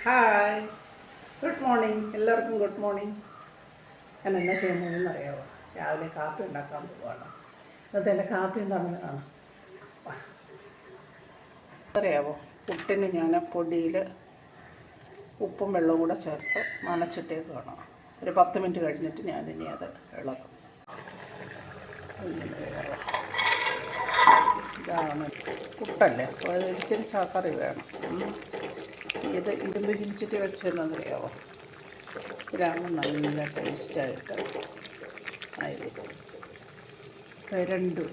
Hi, good morning. എല്ലാവർക്കും good morning. ഞാൻ എന്നാ ചെയ്യുന്നതെന്ന് അറിയാമോ? രാവിലെ കാപ്പി ഉണ്ടാക്കാൻ പോവുകയാണ്. ഇന്നത്തെ എൻ്റെ കാപ്പി എന്താണെന്ന് കാണാം. അറിയാമോ, പുട്ടിന് ഞാൻ പൊടിയിൽ ഉപ്പും വെള്ളവും കൂടെ ചേർത്ത് നനച്ചിട്ടേക്കാണ്. ഒരു 10 മിനിറ്റ് കഴിഞ്ഞിട്ട് ഞാനിനി അത് ഇളക്കും. ഇതാണ് പുട്ടല്ലേ, അപ്പോൾ അത് ഇച്ചിരി ചാക്കറി വേണം. ഇത് ഇരുമ്പ് ചിരിച്ചിട്ട് വെച്ചതെന്നറിയാമോ? ഇതാണ് നല്ല ടേസ്റ്റായിട്ട് ആയിരിക്കും. രണ്ടും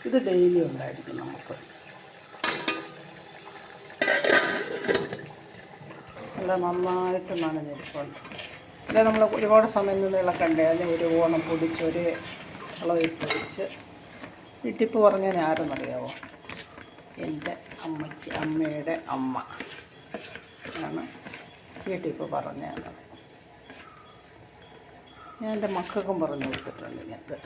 ഇത് ഡെയിലി ഉണ്ടായിരിക്കും നമുക്ക്. നല്ല നന്നായിട്ട് നനഞ്ഞിരിപ്പുണ്ട്. പിന്നെ നമ്മൾ ഒരുപാട് സമയം നിന്ന് ഇളക്കണ്ടേ, അല്ലെങ്കിൽ ഒരു ഓണം പൊടിച്ച് ഒരു ഇളവിൽ പൊടിച്ച്. ഈ ടിപ്പ് പറഞ്ഞാൽ ആരെന്നറിയാമോ? എൻ്റെ അമ്മയുടെ അമ്മ ആണ് ഈ ടിപ്പ് പറഞ്ഞു തന്നത്. ഞാൻ എൻ്റെ മക്കൾക്കും പറഞ്ഞു കൊടുത്തിട്ടുണ്ട്. ഞങ്ങൾക്ക്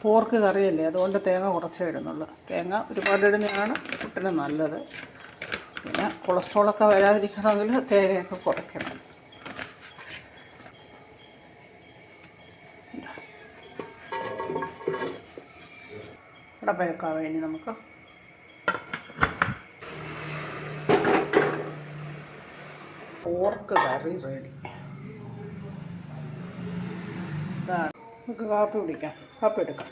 പോർക്ക് കറിയല്ലേ, അതുകൊണ്ട് തേങ്ങ കുറച്ചേ ഇടുന്നുള്ളൂ. തേങ്ങ ഒരുപാട് ഇടുന്നതാണ് പുട്ടിന് നല്ലത്. പിന്നെ കൊളസ്ട്രോളൊക്കെ വരാതിരിക്കണമെങ്കിൽ തേങ്ങയൊക്കെ കുറയ്ക്കണം. ഇടപ്പേക്കാൻ വേണ്ടി നമുക്ക് പോർക്ക് കറി റെഡി. ഇതാണ്. നമുക്ക് കാപ്പി കുടിക്കാം, കാപ്പി എടുക്കാം.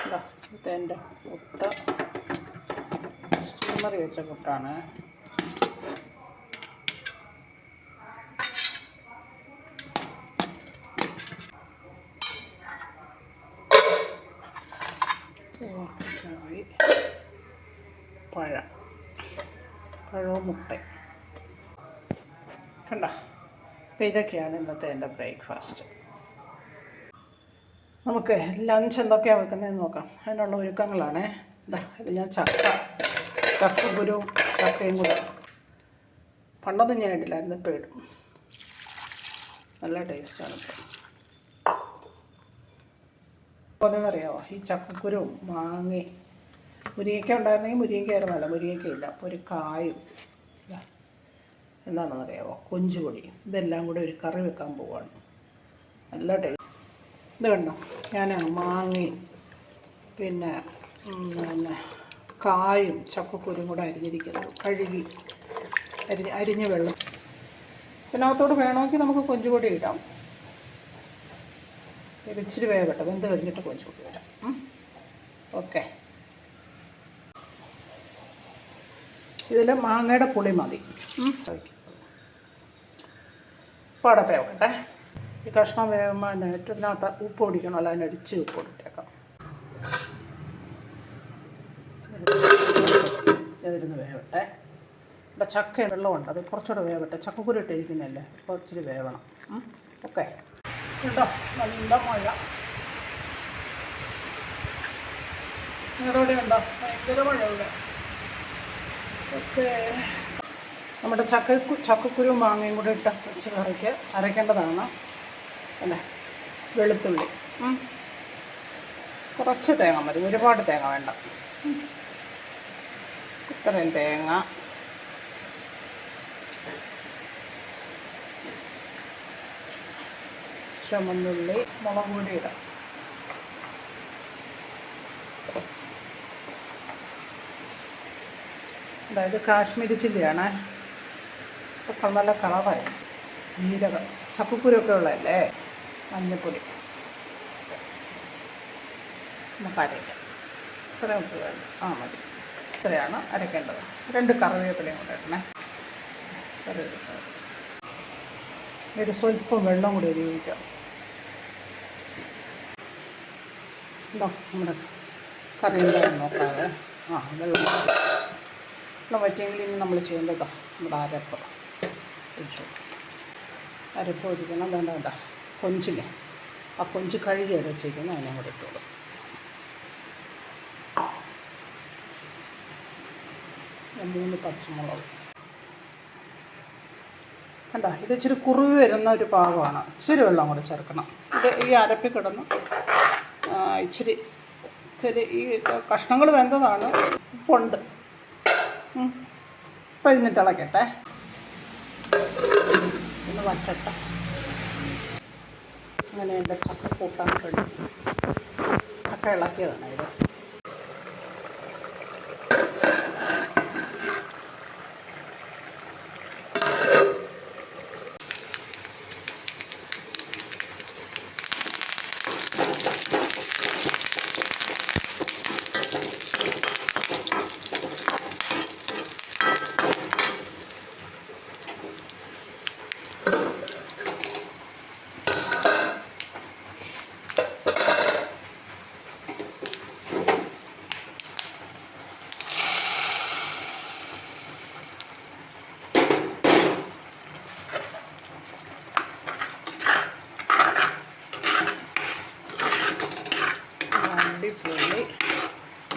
ഇതാ ഇതെൻ്റെ പുട്ട്, സ്റ്റീമറി വെച്ച പുട്ടാണ്. പഴവും മുട്ട കണ്ട. അപ്പോൾ ഇതൊക്കെയാണ് ഇന്നത്തെ എൻ്റെ ബ്രേക്ക്ഫാസ്റ്റ്. നമുക്ക് ലഞ്ച് എന്തൊക്കെയാണ് വെക്കുന്നതെന്ന് നോക്കാം. അതിനുള്ള ഒരുക്കങ്ങളാണ്. ഇത് ഞാൻ ചക്കക്കുരുവും ചക്കയും കൂടെ പണ്ടൊന്നും ഞാൻ ഇടില്ലായിരുന്നു, ഇപ്പോൾ ഇടും. നല്ല ടേസ്റ്റാണ് ഇപ്പോൾ. അപ്പോൾ അതെന്നറിയാമോ, ഈ ചക്കക്കുരുവും മാങ്ങയും മുരിങ്ങയ്ക്ക ഉണ്ടായിരുന്നെങ്കിൽ മുരിങ്ങയ്ക്കായിരുന്നല്ല, മുരിങ്ങയ്ക്കയില്ല. അപ്പോൾ ഒരു കായും എന്താണെന്നറിയാമോ, കൊഞ്ചുപൊടി, ഇതെല്ലാം കൂടെ ഒരു കറി വെക്കാൻ പോവുകയാണ്. നല്ല ടേസ്റ്റ്. ഇത് കണ്ടോ, ഞാൻ മാങ്ങയും പിന്നെ കായും ചക്കക്കുരും കൂടെ അരിഞ്ഞിരിക്കുന്നത്, കഴുകി അരിഞ്ഞ വെള്ളം. ഇതിനകത്തോട് വേണമെങ്കിൽ നമുക്ക് കൊഞ്ചുപൊടി ഇടാം. ഇത് ഇച്ചിരി വേവട്ടെ, വെന്ത് കഴിഞ്ഞിട്ട് കൊഞ്ചുപൊടി ഇടാം. ഓക്കെ. ഇതിൽ മാങ്ങയുടെ പുളി മതി. പാടപ്പേ വെക്കട്ടെ. ഈ കഷ്ണം വേകുമ്പോൾ ഇതിനകത്ത് ഉപ്പ് പൊടിക്കണമല്ലോ, അതിനടിച്ച് ഉപ്പ് പൊടിട്ടേക്കാം. ഇതിരുന്ന് വേവട്ടെ. ഇവിടെ ചക്ക വെള്ളമുണ്ട്, അത് കുറച്ചുകൂടെ വേവട്ടെ. ചക്കക്കുരു ഇട്ടിരിക്കുന്നതല്ലേ, അപ്പോൾ ഇച്ചിരി വേവണം. ഓക്കെ. കേട്ടോ, നല്ല മഴ. നിങ്ങളുടെ ഉണ്ടോ? ഭയങ്കര മഴ ഇവിടെ. ഓക്കെ. നമ്മുടെ ചക്കക്കുരു മാങ്ങയും കൂടെ ഇട്ട് വെച്ച് കറിക്ക് അരയ്ക്കേണ്ടതാണ്. അല്ലേ, വെളുത്തുള്ളി കുറച്ച് തേങ്ങ മതി, ഒരുപാട് തേങ്ങ വേണ്ട. ഇത്രയും തേങ്ങ, ചുമന്നുള്ളി, മുളക് പൊടി ഇടാം. അതായത് കാശ്മീരി ചില്ലിയാണ്. ഇപ്പം നല്ല കളറായി. ജീരകം, ചക്കക്കുരൊക്കെ ഉള്ളതല്ലേ. മഞ്ഞൾപ്പൊടി നമുക്ക് അരയ്ക്കാം. ഇത്രയും ഉപ്പ് വേണം. മതി. ഇത്രയാണ് അരയ്ക്കേണ്ടത്. 2 കറിവേപ്പിലയും കൂടെ ഇടണേ. കറിവേപ്പില ഒരു സ്വല്പം വെള്ളം കൂടി ഉപയോഗിക്കാം. ഉണ്ടോ നമ്മുടെ കറി എന്തായാലും നോക്കാതെ. വെള്ളം വറ്റിയെങ്കിൽ ഇനി നമ്മൾ ചെയ്യേണ്ടതാ നമ്മുടെ അരപ്പ് ഒഴിക്കണം. വേണ്ട കൊഞ്ചില്ലേ, ആ കൊഞ്ച് കഴുകി അടച്ചേക്കുന്ന അതിനെ കൂടെ ഇട്ടോളൂ. ഞാൻ 3 പച്ചമുളക് കണ്ട. ഇത് ഇച്ചിരി കുറുവി വരുന്ന ഒരു പാകമാണ്. ഇച്ചിരി വെള്ളം കൂടെ ചേർക്കണം. ഇത് ഈ അരപ്പിൽ കിടന്ന് ഇച്ചിരി ഈ കഷ്ണങ്ങൾ വെന്തതാണ്. ഉപ്പുണ്ട്. അപ്പോൾ ഇതിന് തിളക്കട്ടെ, ഒന്ന് വറ്റട്ടെ. അങ്ങനെ എൻ്റെ ചക്ക കൂട്ടാൻ വേണ്ടി ചക്ക ഇളക്കിയതാണ് ഇത്. അടിപൊളി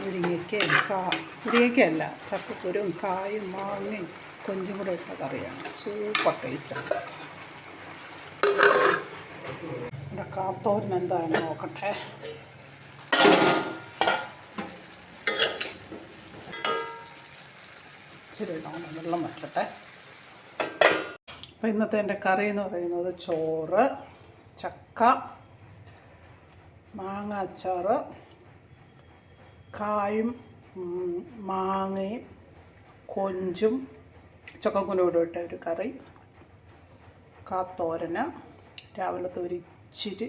മുരിങ്ങയ്ക്കല്ല, ചക്കക്കുരും കായും മാങ്ങയും കൊഞ്ചും കൂടെ ഇട്ട കറിയാണ്. സൂപ്പർ ടേസ്റ്റാണ്. ഇവിടെ കാത്തോരൻ എന്താണെന്ന് നോക്കട്ടെ. ഇച്ചിരി വെള്ളം വറ്റട്ടെ. അപ്പോൾ ഇന്നത്തെ എൻ്റെ കറി എന്ന് പറയുന്നത് ചോറ്, ചക്ക, മാങ്ങ അച്ചാറ്, കായും മാങ്ങയും കൊഞ്ചും ചക്കക്കുരുവിടും ഇട്ട ഒരു കറി, കാത്തോരന്, രാവിലത്തെ ഒരു ഇച്ചിരി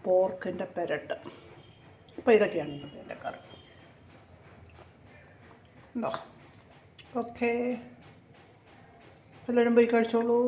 പോർക്കിൻ്റെ പെരട്ട്. അപ്പോൾ ഇതൊക്കെയാണ് ഇന്നത്തെ എൻ്റെ കറി. ഉണ്ടോ? ഓക്കേ, എല്ലാവരും പോയി കഴിച്ചോളൂ.